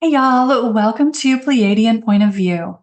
Hey y'all, welcome to Pleiadian Point of View.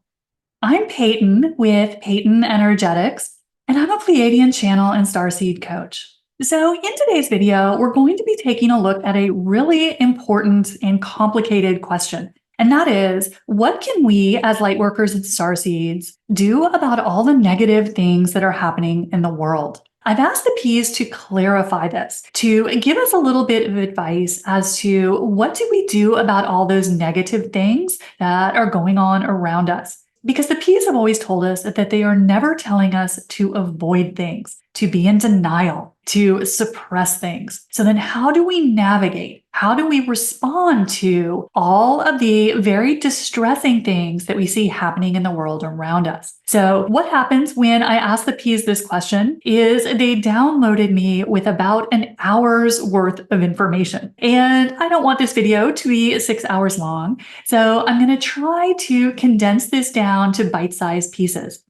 I'm Peyton with Peyton Energetics, and I'm a Pleiadian channel and starseed coach. So in today's video, we're going to be taking a look at a really important and complicated question. And that is, what can we as light workers and starseeds do about all the negative things that are happening in the world? I've asked the P's to clarify this, to give us a little bit of advice as to what do we do about all those negative things that are going on around us. Because the P's have always told us that they are never telling us to avoid things, to be in denial, to suppress things. So then how do we navigate? How do we respond to all of the very distressing things that we see happening in the world around us? So what happens when I ask the P's this question is they downloaded me with about an hour's worth of information. And I don't want this video to be 6 hours long. So I'm going to try to condense this down to bite-sized pieces.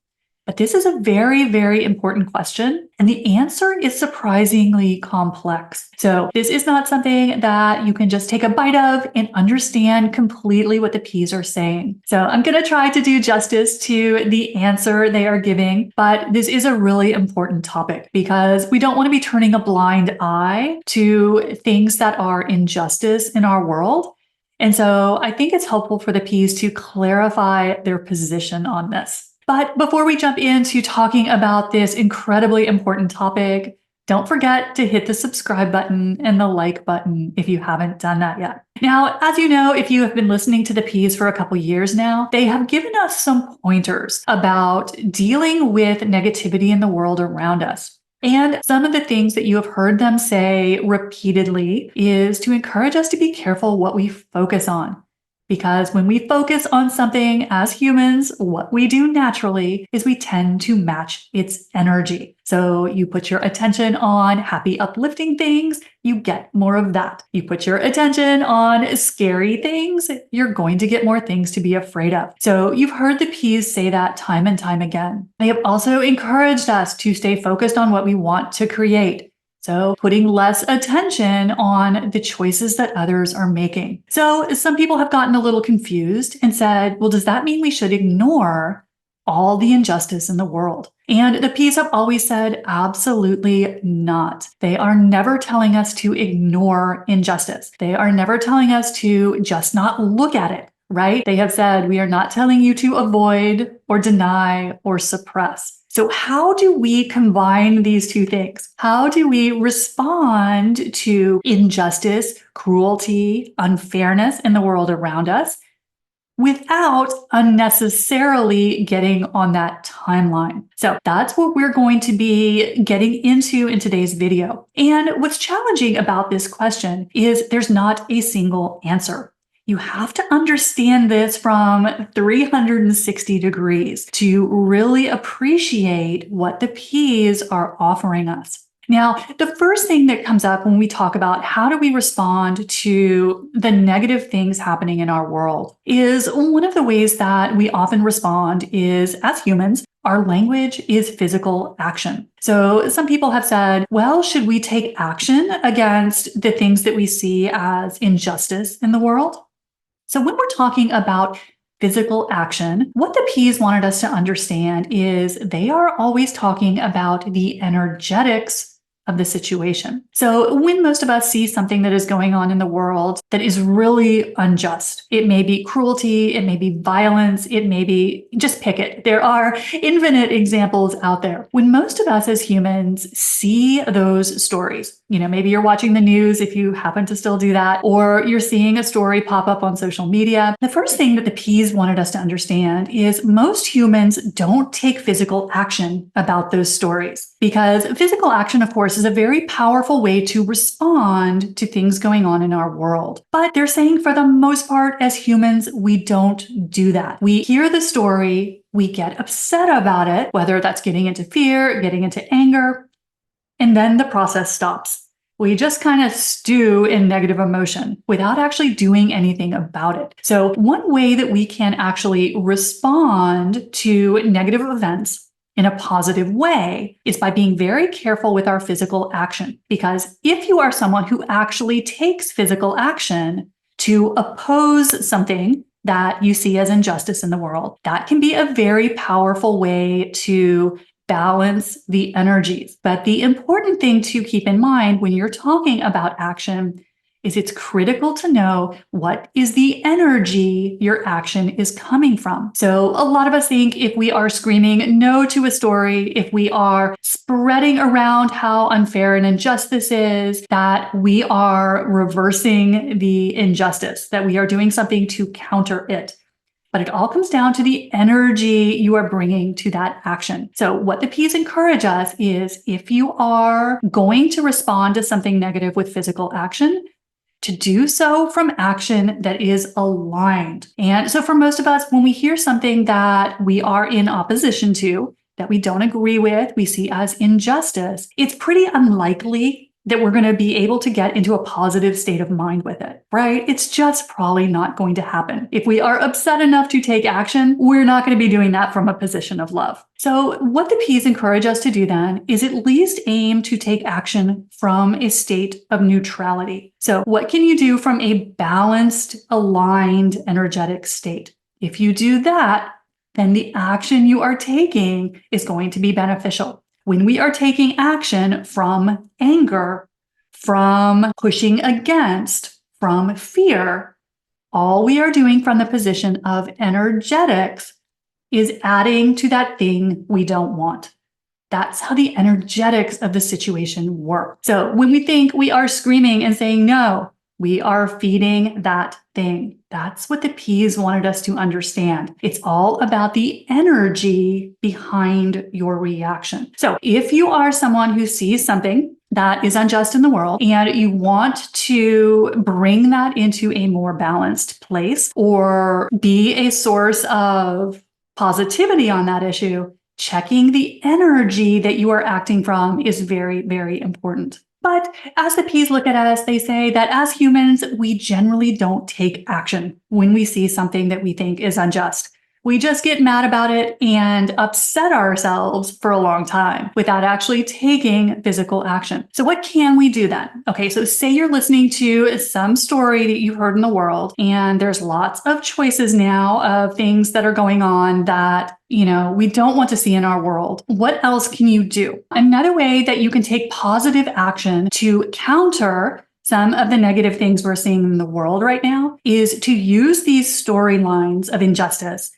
But this is a very, very important question, and the answer is surprisingly complex. So this is not something that you can just take a bite of and understand completely what the P's are saying. So I'm going to try to do justice to the answer they are giving, but this is a really important topic because we don't want to be turning a blind eye to things that are injustice in our world. And so I think it's helpful for the P's to clarify their position on this. But before we jump into talking about this incredibly important topic, don't forget to hit the subscribe button and the like button if you haven't done that yet. Now, as you know, if you have been listening to the P's for a couple years now, they have given us some pointers about dealing with negativity in the world around us. And some of the things that you have heard them say repeatedly is to encourage us to be careful what we focus on. Because when we focus on something as humans, what we do naturally is we tend to match its energy. So you put your attention on happy, uplifting things, you get more of that. You put your attention on scary things, you're going to get more things to be afraid of. So you've heard the P's say that time and time again. They have also encouraged us to stay focused on what we want to create. So putting less attention on the choices that others are making. So some people have gotten a little confused and said, well, does that mean we should ignore all the injustice in the world? And the P's have always said, absolutely not. They are never telling us to ignore injustice. They are never telling us to just not look at it, right? They have said, we are not telling you to avoid or deny or suppress. So how do we combine these two things? How do we respond to injustice, cruelty, unfairness in the world around us without unnecessarily getting on that timeline? So that's what we're going to be getting into in today's video. And what's challenging about this question is there's not a single answer. You have to understand this from 360 degrees to really appreciate what the P's are offering us. Now, the first thing that comes up when we talk about how do we respond to the negative things happening in our world is one of the ways that we often respond is, as humans, our language is physical action. So some people have said, well, should we take action against the things that we see as injustice in the world? So when we're talking about physical action, what the P's wanted us to understand is they are always talking about the energetics of the situation. So when most of us see something that is going on in the world that is really unjust, it may be cruelty, it may be violence, it may be, just pick it. There are infinite examples out there. When most of us as humans see those stories, maybe you're watching the news if you happen to still do that, or you're seeing a story pop up on social media. The first thing that the P's wanted us to understand is most humans don't take physical action about those stories because physical action, of course, is a very powerful way to respond to things going on in our world. But they're saying for the most part, as humans, we don't do that. We hear the story, we get upset about it, whether that's getting into fear, getting into anger, and then the process stops. We just kind of stew in negative emotion without actually doing anything about it. So one way that we can actually respond to negative events in a positive way is by being very careful with our physical action. Because if you are someone who actually takes physical action, to oppose something that you see as injustice in the world. That can be a very powerful way to balance the energies. But the important thing to keep in mind when you're talking about action is it's critical to know what is the energy your action is coming from. So a lot of us think if we are screaming no to a story, if we are spreading around how unfair and unjust this is, that we are reversing the injustice, that we are doing something to counter it. But it all comes down to the energy you are bringing to that action. So what the P's encourage us is if you are going to respond to something negative with physical action, to do so from action that is aligned. And so for most of us, when we hear something that we are in opposition to, that we don't agree with, we see as injustice, it's pretty unlikely that we're going to be able to get into a positive state of mind with it, right? It's just probably not going to happen. If we are upset enough to take action, we're not going to be doing that from a position of love. So what the P's encourage us to do then is at least aim to take action from a state of neutrality. So what can you do from a balanced, aligned, energetic state? If you do that, then the action you are taking is going to be beneficial. When we are taking action from anger, from pushing against, from fear, all we are doing from the position of energetics is adding to that thing we don't want. That's how the energetics of the situation work. So when we think we are screaming and saying no, we are feeding that thing. That's what the P's wanted us to understand. It's all about the energy behind your reaction. So if you are someone who sees something that is unjust in the world and you want to bring that into a more balanced place or be a source of positivity on that issue, checking the energy that you are acting from is very, very important. But as the P's look at us, they say that as humans, we generally don't take action when we see something that we think is unjust. We just get mad about it and upset ourselves for a long time without actually taking physical action. So what can we do then? Okay, so say you're listening to some story that you've heard in the world, and there's lots of choices now of things that are going on that we don't want to see in our world. What else can you do? Another way that you can take positive action to counter some of the negative things we're seeing in the world right now is to use these storylines of injustice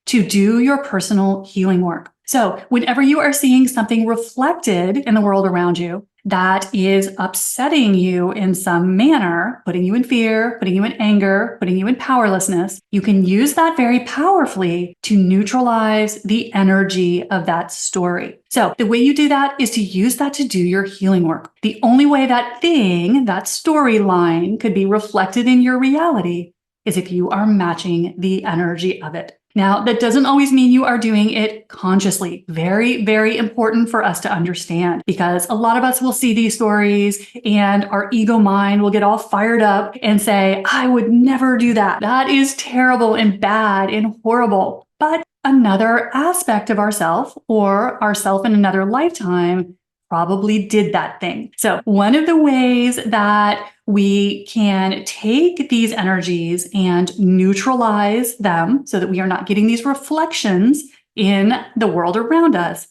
to do your personal healing work. So whenever you are seeing something reflected in the world around you that is upsetting you in some manner, putting you in fear, putting you in anger, putting you in powerlessness, you can use that very powerfully to neutralize the energy of that story. So the way you do that is to use that to do your healing work. The only way that thing, that storyline, could be reflected in your reality is if you are matching the energy of it. Now, that doesn't always mean you are doing it consciously. Very, very important for us to understand, because a lot of us will see these stories and our ego mind will get all fired up and say, I would never do that. That is terrible and bad and horrible. But another aspect of ourself or ourself in another lifetime probably did that thing. So one of the ways that we can take these energies and neutralize them so that we are not getting these reflections in the world around us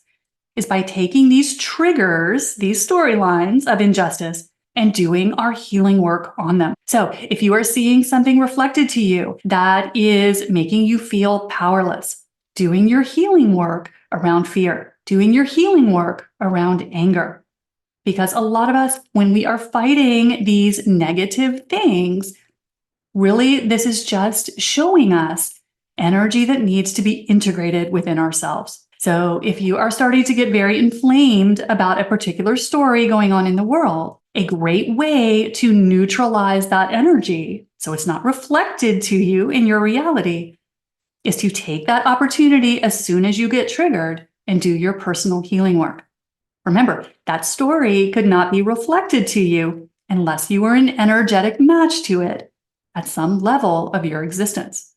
is by taking these triggers, these storylines of injustice, and doing our healing work on them. So if you are seeing something reflected to you that is making you feel powerless, doing your healing work around fear, doing your healing work around anger. Because a lot of us, when we are fighting these negative things, really this is just showing us energy that needs to be integrated within ourselves. So if you are starting to get very inflamed about a particular story going on in the world, a great way to neutralize that energy so it's not reflected to you in your reality is to take that opportunity as soon as you get triggered and do your personal healing work. Remember, that story could not be reflected to you unless you were an energetic match to it at some level of your existence.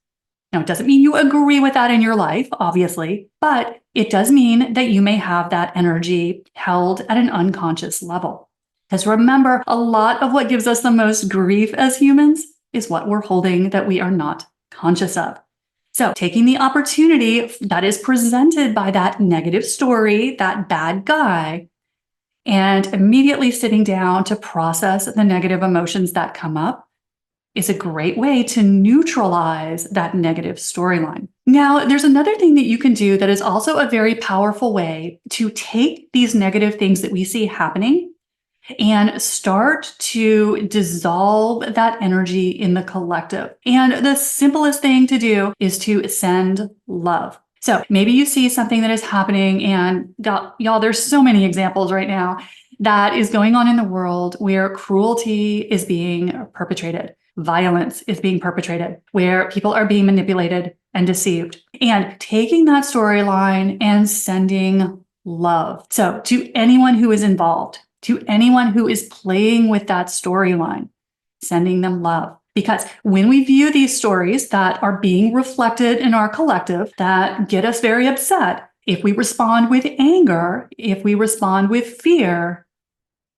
Now, it doesn't mean you agree with that in your life, obviously, but it does mean that you may have that energy held at an unconscious level. Because remember, a lot of what gives us the most grief as humans is what we're holding that we are not conscious of. So taking the opportunity that is presented by that negative story, that bad guy, and immediately sitting down to process the negative emotions that come up is a great way to neutralize that negative storyline. Now, there's another thing that you can do that is also a very powerful way to take these negative things that we see happening and start to dissolve that energy in the collective. And the simplest thing to do is to send love. So maybe you see something that is happening, and y'all, there's so many examples right now that is going on in the world where cruelty is being perpetrated, violence is being perpetrated, where people are being manipulated and deceived. And taking that storyline and sending love. So to anyone who is involved, to anyone who is playing with that storyline, sending them love. Because when we view these stories that are being reflected in our collective that get us very upset, if we respond with anger, if we respond with fear,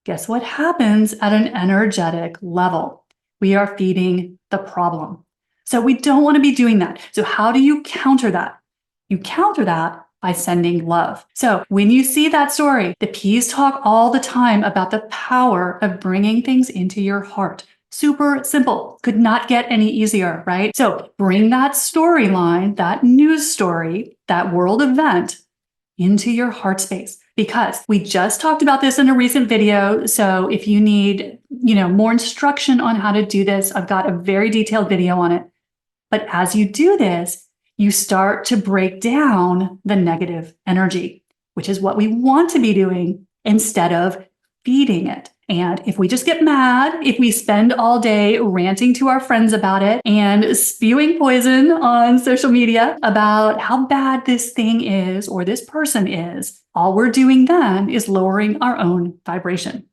guess what happens at an energetic level? We are feeding the problem. So we don't want to be doing that. So how do you counter that? You counter that by sending love. So when you see that story, the P's talk all the time about the power of bringing things into your heart. Super simple. Could not get any easier, right? So bring that storyline, that news story, that world event into your heart space, because we just talked about this in a recent video. So if you need, more instruction on how to do this, I've got a very detailed video on it. But as you do this, you start to break down the negative energy, which is what we want to be doing instead of feeding it. And if we just get mad, if we spend all day ranting to our friends about it and spewing poison on social media about how bad this thing is or this person is, all we're doing then is lowering our own vibration.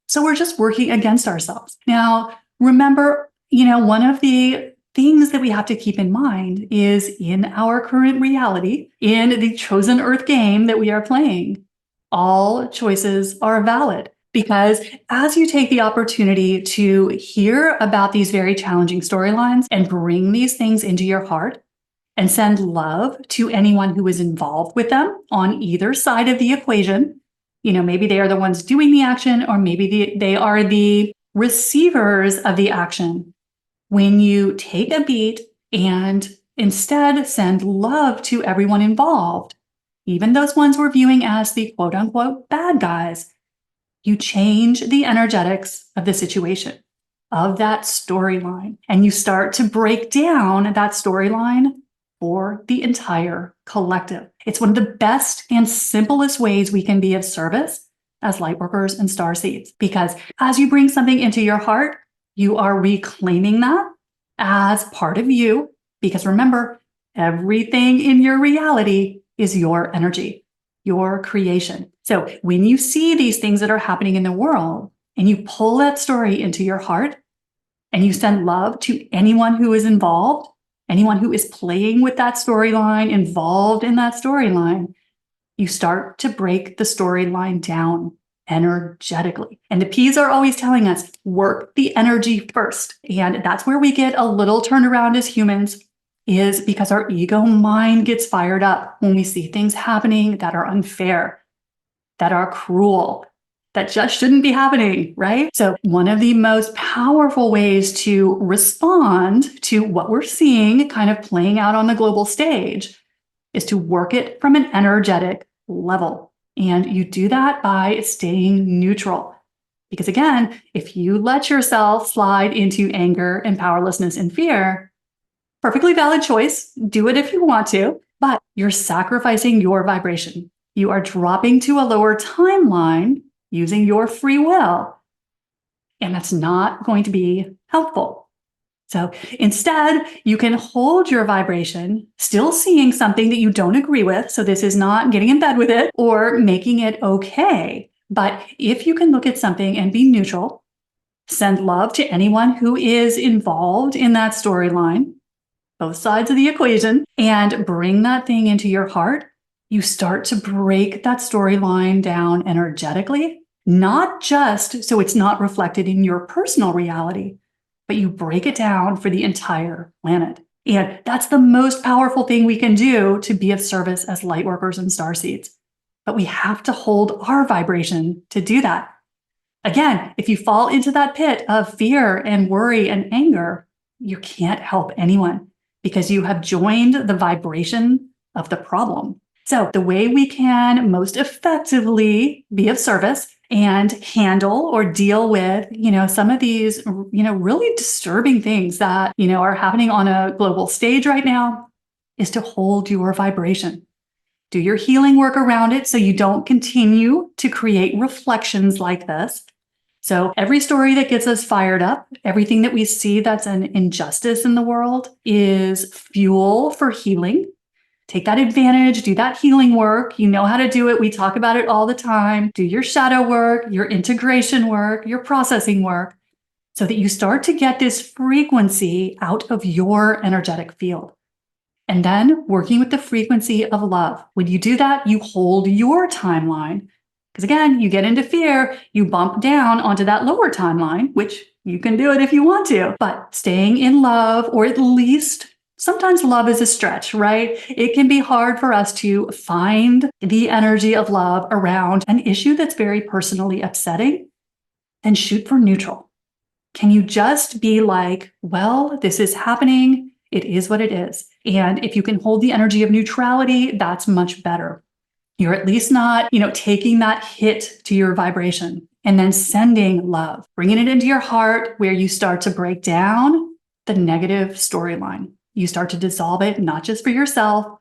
So we're just working against ourselves. Now, remember, one of the things that we have to keep in mind is in our current reality, in the chosen earth game that we are playing, all choices are valid. Because as you take the opportunity to hear about these very challenging storylines and bring these things into your heart and send love to anyone who is involved with them on either side of the equation, maybe they are the ones doing the action, or maybe they are the receivers of the action. When you take a beat and instead send love to everyone involved, even those ones we're viewing as the quote unquote bad guys, you change the energetics of the situation, of that storyline, and you start to break down that storyline for the entire collective. It's one of the best and simplest ways we can be of service as lightworkers and starseeds, because as you bring something into your heart, you are reclaiming that as part of you, because remember, everything in your reality is your energy, your creation. So when you see these things that are happening in the world and you pull that story into your heart and you send love to anyone who is involved, anyone who is playing with that storyline, involved in that storyline, you start to break the storyline down energetically. And the P's are always telling us, work the energy first. And that's where we get a little turnaround as humans, is because our ego mind gets fired up when we see things happening that are unfair, that are cruel, that just shouldn't be happening, right? So one of the most powerful ways to respond to what we're seeing kind of playing out on the global stage is to work it from an energetic level. And you do that by staying neutral. Because again, if you let yourself slide into anger and powerlessness and fear, perfectly valid choice, do it if you want to, but you're sacrificing your vibration. You are dropping to a lower timeline using your free will, and that's not going to be helpful. So instead, you can hold your vibration, still seeing something that you don't agree with. So this is not getting in bed with it or making it okay. But if you can look at something and be neutral, send love to anyone who is involved in that storyline, both sides of the equation, and bring that thing into your heart, you start to break that storyline down energetically, not just so it's not reflected in your personal reality, but you break it down for the entire planet. And that's the most powerful thing we can do to be of service as light workers and starseeds. But we have to hold our vibration to do that. Again, if you fall into that pit of fear and worry and anger, you can't help anyone because you have joined the vibration of the problem. So the way we can most effectively be of service and handle or deal with, some of these, really disturbing things that, are happening on a global stage right now is to hold your vibration. Do your healing work around it so you don't continue to create reflections like this. So every story that gets us fired up, everything that we see that's an injustice in the world is fuel for healing. Take that advantage, do that healing work. You know how to do it. We talk about it all the time. Do your shadow work, your integration work, your processing work, so that you start to get this frequency out of your energetic field. And then working with the frequency of love. When you do that, you hold your timeline. Because again, you get into fear, you bump down onto that lower timeline, which you can do it if you want to. But staying in love, or at least sometimes love is a stretch, right? It can be hard for us to find the energy of love around an issue that's very personally upsetting. Then shoot for neutral. Can you just be like, well, this is happening. It is what it is. And if you can hold the energy of neutrality, that's much better. You're at least not, taking that hit to your vibration and then sending love, bringing it into your heart where you start to break down the negative storyline. You start to dissolve it, not just for yourself,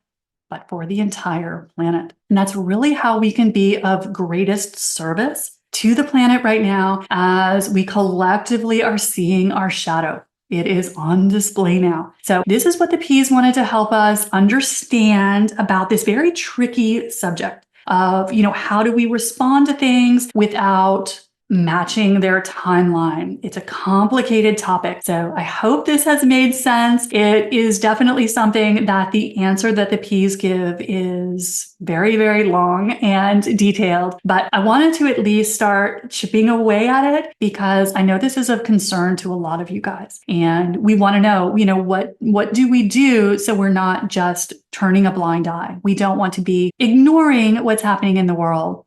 but for the entire planet. And that's really how we can be of greatest service to the planet right now as we collectively are seeing our shadow. It is on display now. So this is what the P's wanted to help us understand about this very tricky subject of, how do we respond to things without matching their timeline. It's a complicated topic. So I hope this has made sense. It is definitely something that the answer that the P's give is very, very long and detailed, but I wanted to at least start chipping away at it because I know this is of concern to a lot of you guys. And we want to know, what do we do so we're not just turning a blind eye? We don't want to be ignoring what's happening in the world,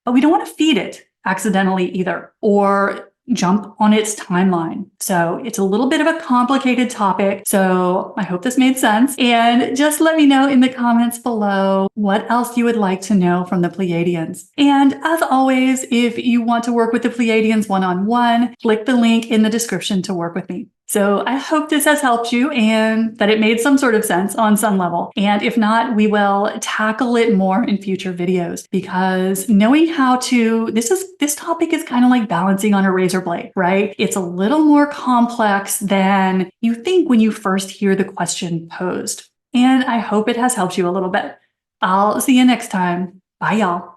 but we don't want to feed it accidentally either, or jump on its timeline. So it's a little bit of a complicated topic. So I hope this made sense. And just let me know in the comments below what else you would like to know from the Pleiadians. And as always, if you want to work with the Pleiadians one-on-one, click the link in the description to work with me. So I hope this has helped you and that it made some sort of sense on some level. And if not, we will tackle it more in future videos because knowing how to, this topic is kind of like balancing on a razor blade, right? It's a little more complex than you think when you first hear the question posed. And I hope it has helped you a little bit. I'll see you next time. Bye, y'all.